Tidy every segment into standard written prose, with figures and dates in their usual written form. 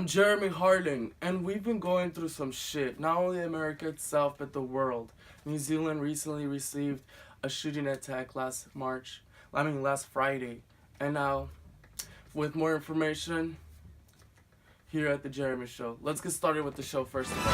I'm Jeremy Harlen, and we've been going through some shit. Not only America itself, but the world. New Zealand recently received a shooting attack last Friday. And now, with more information, here at the Jeremy Show. Let's get started with the show first of all.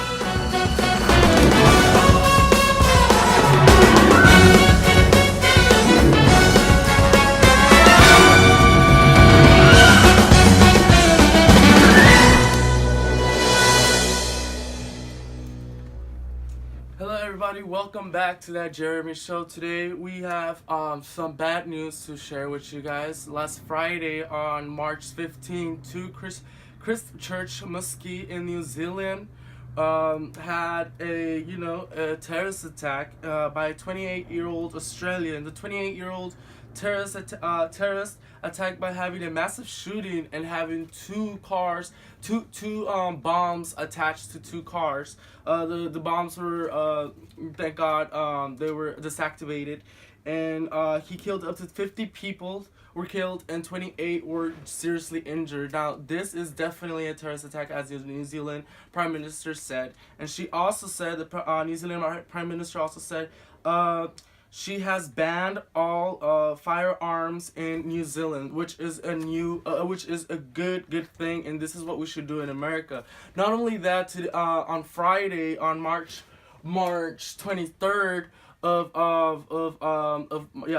Hello everybody, welcome back to that Jeremy Show. Today we have some bad news to share with you guys. Last Friday on March 15, two Christ Church mosque in New Zealand had a terrorist attack by a 28-year-old Australian. The 28-year-old terrorist attacked by having a massive shooting and having two bombs attached to two cars. The bombs were thank God they were disactivated, and he killed up to 50 people were killed and 28 were seriously injured. Now this is definitely a terrorist attack, as the New Zealand Prime Minister said, and she also said the New Zealand Prime Minister also said she has banned all firearms in New Zealand, which is a good thing, and this is what we should do in America. Not only that, on Friday, on March 23rd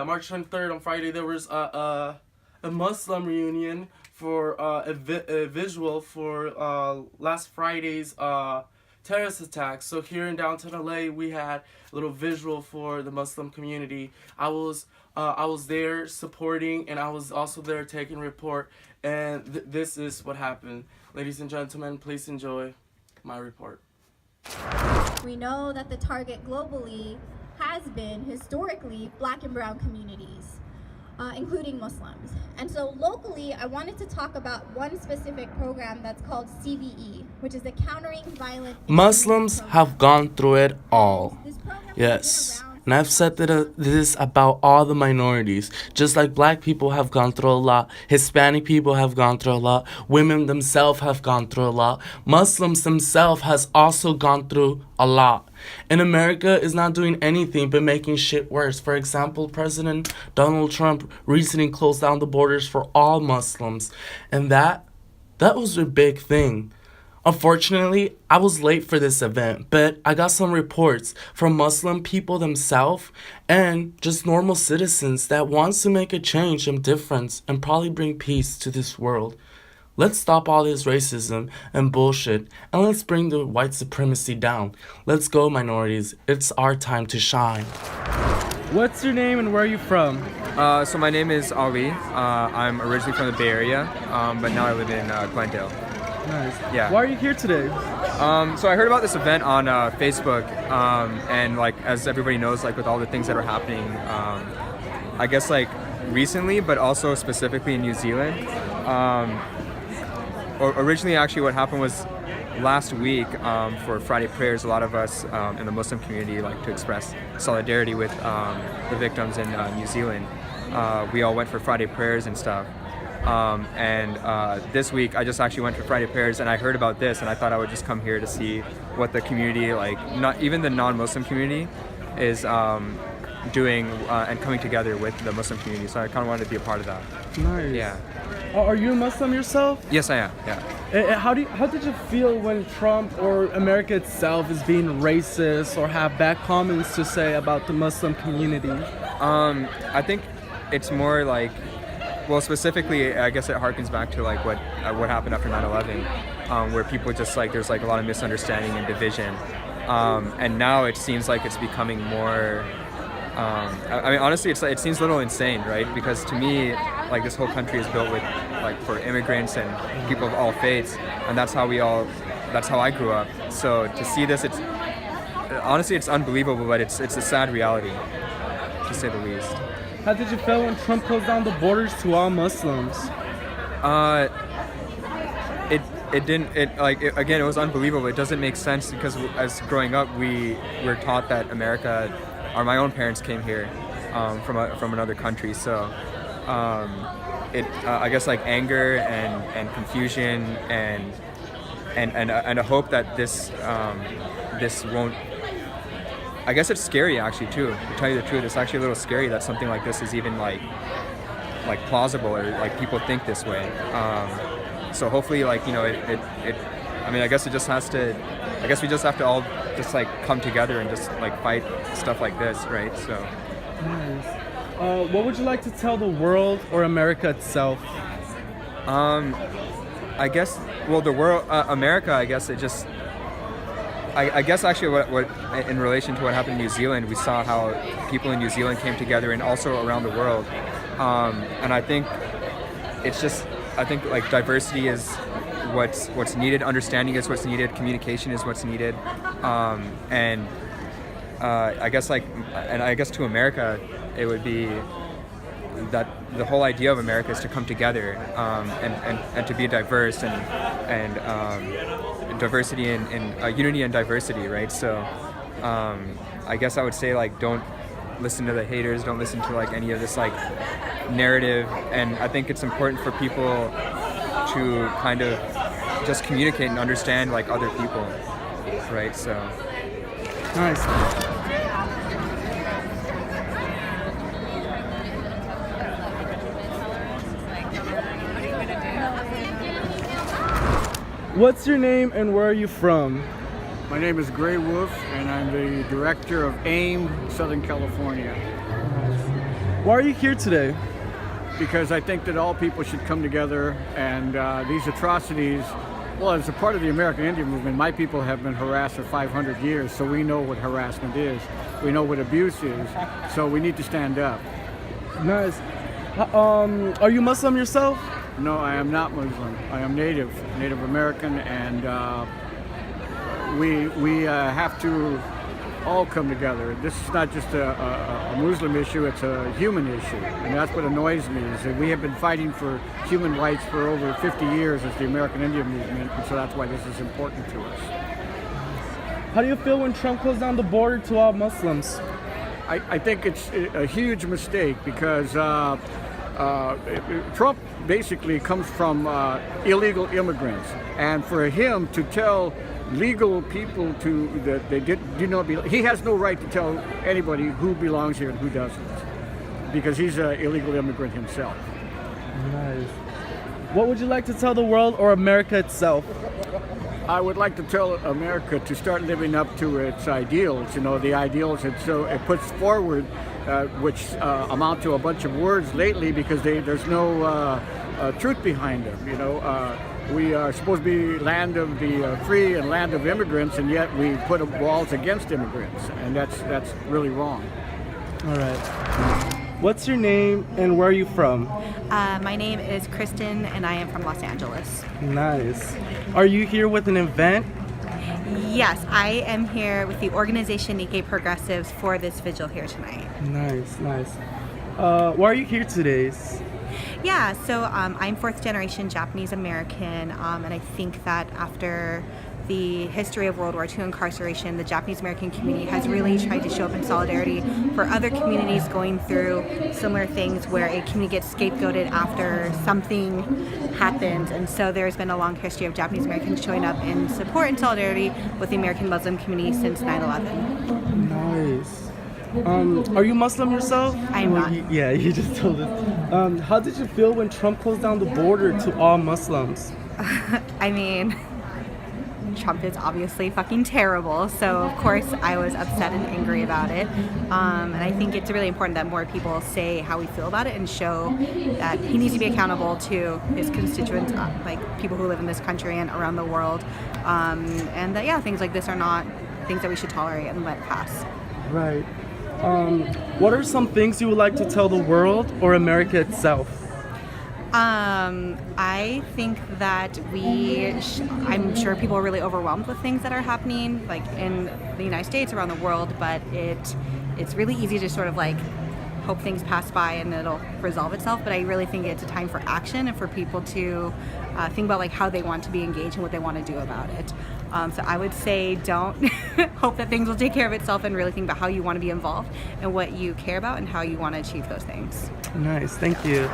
March 23rd on Friday, there was a Muslim reunion for a Vigil for last Friday's terrorist attack. So here in downtown LA, we had a little visual for the Muslim community. I was there supporting, and I was also there taking report, and this is what happened. Ladies and gentlemen, please enjoy my report. We know that the target globally has been historically Black and brown communities, including Muslims. And so locally, I wanted to talk about one specific program that's called CVE, which is the Countering Violent Muslims have gone through it all. Yes. And I've said this about all the minorities. Just like Black people have gone through a lot, Hispanic people have gone through a lot, women themselves have gone through a lot, Muslims themselves has also gone through a lot. And America is not doing anything but making shit worse. For example, President Donald Trump recently closed down the borders for all Muslims. And that was a big thing. Unfortunately, I was late for this event, but I got some reports from Muslim people themselves and just normal citizens that wants to make a change and difference and probably bring peace to this world. Let's stop all this racism and bullshit, and let's bring the white supremacy down. Let's go, minorities. It's our time to shine. What's your name and where are you from? So my name is Ali. I'm originally from the Bay Area, but now I live in Glendale. Nice. Yeah. Why are you here today? So I heard about this event on Facebook, and like as everybody knows, like with all the things that are happening, I guess like recently, but also specifically in New Zealand. Originally, actually, what happened was last week for Friday prayers, a lot of us in the Muslim community like to express solidarity with the victims in New Zealand. We all went for Friday prayers and stuff. This week I just actually went for Friday prayers, and I heard about this, and I thought I would just come here to see what the community, like not even the non-Muslim community, is doing and coming together with the Muslim community. So I kind of wanted to be a part of that. Nice. Yeah. Are you a Muslim yourself? Yes, I am. Yeah. How did you feel when Trump or America itself is being racist or have bad comments to say about the Muslim community? I think it's more like, well, specifically, I guess it harkens back to like what happened after 9/11, where people just like there's like a lot of misunderstanding and division, and now it seems like it's becoming more. I mean, honestly, it seems a little insane, right? Because to me, like this whole country is built with like for immigrants and people of all faiths, and that's how I grew up. So to see this, it's honestly it's unbelievable, but it's a sad reality, to say the least. How did you feel when Trump closed down the borders to all Muslims? Again, it was unbelievable. It doesn't make sense because as growing up, we were taught that America, or my own parents came here from another country. So I guess like anger and confusion and and a hope that this won't. I guess it's scary actually too. To tell you the truth, it's actually a little scary that something like this is even like plausible, or like people think this way. So hopefully, like, you know, it I mean, I guess it just has to. I guess we just have to all just like come together and just like fight stuff like this, right? So. Nice. What would you like to tell the world or America itself? I guess. Well, the world, America. I guess it just. I guess actually what in relation to what happened in New Zealand, we saw how people in New Zealand came together, and also around the world. And I think it's just. I think like diversity is what's needed, understanding is what's needed, communication is what's needed, and I guess to America it would be that the whole idea of America is to come together, and to be diverse, and diversity and unity and diversity, right? So I guess I would say, like, don't listen to the haters, don't listen to like any of this like narrative, and I think it's important for people to kind of just communicate and understand like other people, right? So Nice. What's your name and where are you from? My name is Gray Wolf, and I'm the director of AIM Southern California. Why are you here today? Because I think that all people should come together, and these atrocities, well, as a part of the American Indian movement, my people have been harassed for 500 years, so we know what harassment is. We know what abuse is, so we need to stand up. Nice. Are you Muslim yourself? No, I am not Muslim. I am Native American, and we have to all come together. This is not just a Muslim issue, it's a human issue, and that's what annoys me, is that we have been fighting for human rights for over 50 years as the American Indian movement, and so that's why this is important to us. How do you feel when Trump closed down the border to all Muslims? I think it's a huge mistake, because Trump basically comes from illegal immigrants, and for him to tell legal people that they do not belong, he has no right to tell anybody who belongs here and who doesn't, because he's an illegal immigrant himself. Nice. What would you like to tell the world or America itself? I would like to tell America to start living up to its ideals, the ideals it puts forward, which amount to a bunch of words lately, because there's no truth behind them. We are supposed to be land of the free and land of immigrants, and yet we put up walls against immigrants, and that's really wrong. All right. What's your name and where are you from? My name is Kristen, and I am from Los Angeles. Nice. Are you here with an event? Yes, I am here with the organization Nikkei Progressives for this vigil here tonight. Nice. Why are you here today? Yeah, so I'm fourth generation Japanese American, and I think that after the history of World War II incarceration, the Japanese American community has really tried to show up in solidarity for other communities going through similar things, where a community gets scapegoated after something happens. And so there's been a long history of Japanese Americans showing up in support and solidarity with the American Muslim community since 9/11. Nice. Are you Muslim yourself? I am not. Yeah, you just told us. How did you feel when Trump closed down the border to all Muslims? I mean, Trump is obviously fucking terrible, so of course I was upset and angry about it. And I think it's really important that more people say how we feel about it and show that he needs to be accountable to his constituents, like people who live in this country and around the world. And that, things like this are not things that we should tolerate and let pass. Right. What are some things you would like to tell the world or America itself? I think that I'm sure people are really overwhelmed with things that are happening, like in the United States, around the world, but it's really easy to sort of like hope things pass by and it'll resolve itself. But I really think it's a time for action and for people to think about like how they want to be engaged and what they want to do about it. So I would say don't hope that things will take care of itself, and really think about how you want to be involved and what you care about and how you want to achieve those things. Nice, thank you.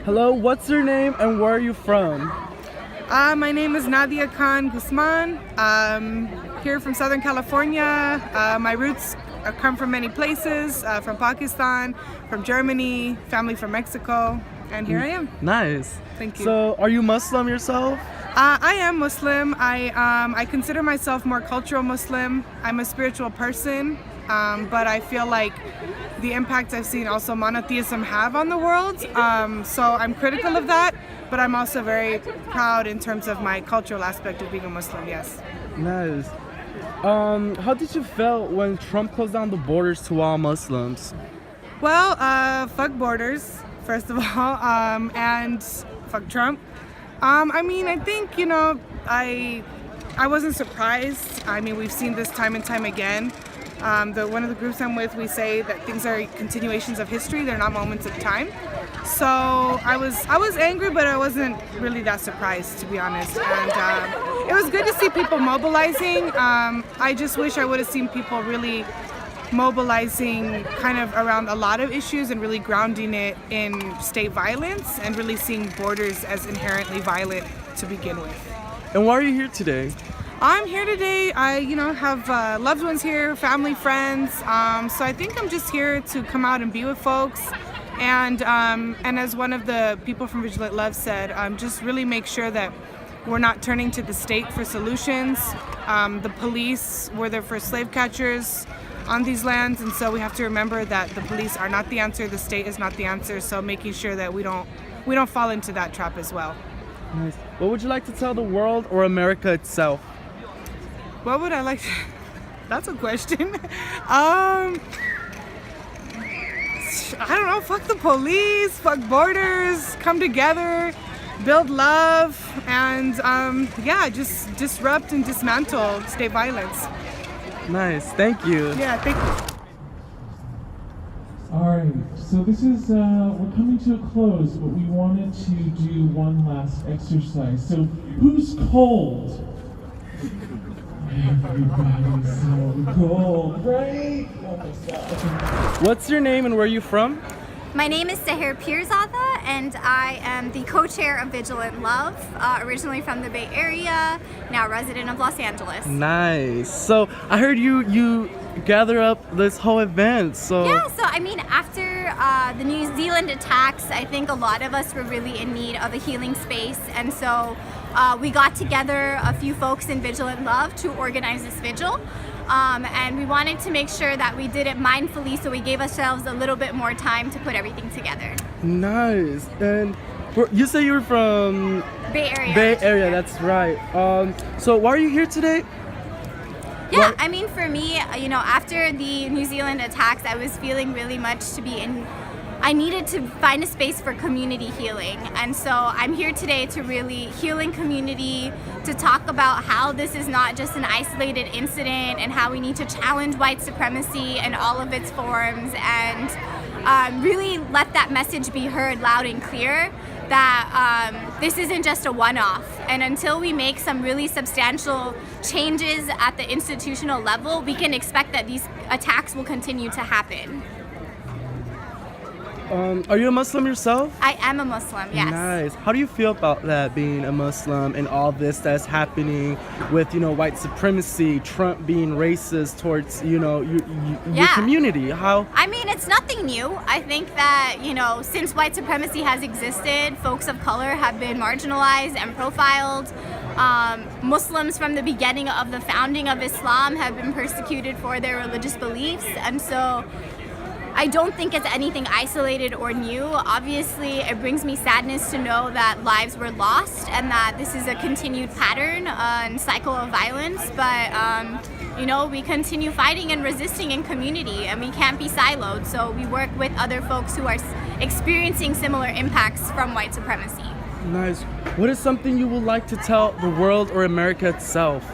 Hello, what's your name and where are you from? My name is Nadia Khan Guzman. Here from Southern California. My roots come from many places, from Pakistan, from Germany, family from Mexico, and here I am. Nice. Thank you. So, are you Muslim yourself? I am Muslim. I consider myself more cultural Muslim. I'm a spiritual person, but I feel like the impact I've seen also monotheism have on the world. So I'm critical of that, but I'm also very proud in terms of my cultural aspect of being a Muslim, yes. Nice. How did you feel when Trump closed down the borders to all Muslims? Well, fuck borders, first of all, and fuck Trump. I mean, I think, you know, I wasn't surprised. I mean, we've seen this time and time again. One of the groups I'm with, we say that things are continuations of history. They're not moments of time. So I was angry, but I wasn't really that surprised, to be honest. And it was good to see people mobilizing. I just wish I would have seen people really mobilizing kind of around a lot of issues and really grounding it in state violence and really seeing borders as inherently violent to begin with. And why are you here today? I'm here today. I, have loved ones here, family, friends. So I think I'm just here to come out and be with folks. And as one of the people from Vigilant Love said, just really make sure that we're not turning to the state for solutions. The police were there for slave catchers on these lands, and so we have to remember that the police are not the answer, the state is not the answer. So making sure that we don't fall into that trap as well. Nice. What would you like to tell the world or America itself? What would I like to... That's a question. I don't know, fuck the police, fuck borders, come together, build love, and just disrupt and dismantle state violence. Nice, thank you. Yeah, thank you. All right, so this is, we're coming to a close, but we wanted to do one last exercise. So who's cold? Everybody's so cold, right? Oh my God. What's your name and where are you from? My name is Seher Pirzada, and I am the co-chair of Vigilant Love, originally from the Bay Area, now resident of Los Angeles. Nice. So I heard you gather up this whole event. So Yeah, so I mean, after the New Zealand attacks, I think a lot of us were really in need of a healing space, and so we got together a few folks in Vigilant Love to organize this vigil. And we wanted to make sure that we did it mindfully, so we gave ourselves a little bit more time to put everything together. Nice. And you say you're from Bay Area. Bay Area, that's right. So why are you here today? Yeah, I mean, for me, after the New Zealand attacks, I was feeling really much to be in. I needed to find a space for community healing, and so I'm here today to really heal in community, to talk about how this is not just an isolated incident and how we need to challenge white supremacy in all of its forms, and really let that message be heard loud and clear that this isn't just a one-off, and until we make some really substantial changes at the institutional level, we can expect that these attacks will continue to happen. Are you a Muslim yourself? I am a Muslim, yes. Nice. How do you feel about that, being a Muslim and all this that's happening with, white supremacy, Trump being racist towards, your community? How? I mean, it's nothing new. I think that, since white supremacy has existed, folks of color have been marginalized and profiled. Muslims from the beginning of the founding of Islam have been persecuted for their religious beliefs, and so I don't think it's anything isolated or new. Obviously, it brings me sadness to know that lives were lost and that this is a continued pattern and cycle of violence. But You know, we continue fighting and resisting in community, and we can't be siloed. So we work with other folks who are experiencing similar impacts from white supremacy. Nice. What is something you would like to tell the world or America itself?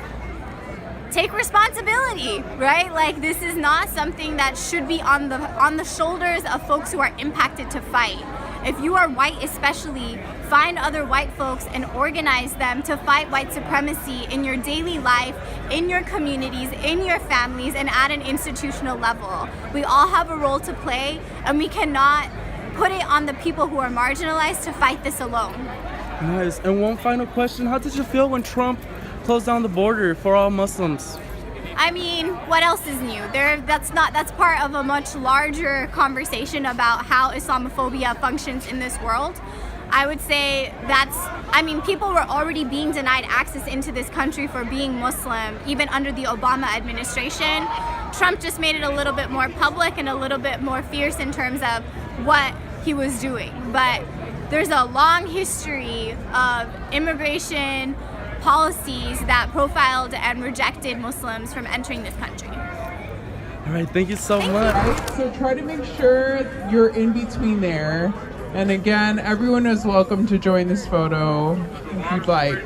Take responsibility, right? Like, this is not something that should be on the shoulders of folks who are impacted to fight. If you are white especially, find other white folks and organize them to fight white supremacy in your daily life, in your communities, in your families, and at an institutional level. We all have a role to play, and we cannot put it on the people who are marginalized to fight this alone. Nice. And one final question, how did you feel when Trump closed down the border for all Muslims? I mean, what else is new? That's part of a much larger conversation about how Islamophobia functions in this world. I would say people were already being denied access into this country for being Muslim, even under the Obama administration. Trump just made it a little bit more public and a little bit more fierce in terms of what he was doing. But there's a long history of immigration policies that profiled and rejected Muslims from entering this country. All right, thank you so much. Right, so try to make sure you're in between there. And again, everyone is welcome to join this photo if you'd like.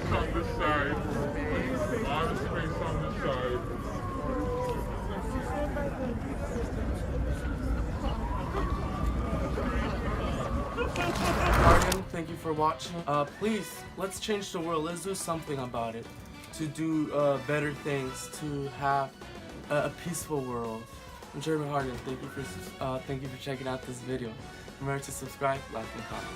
Thank you for watching. Please, let's change the world. Let's do something about it. To do better things, to have a peaceful world. I'm Jeremy Harlen. Thank you for checking out this video. Remember to subscribe, like, and comment.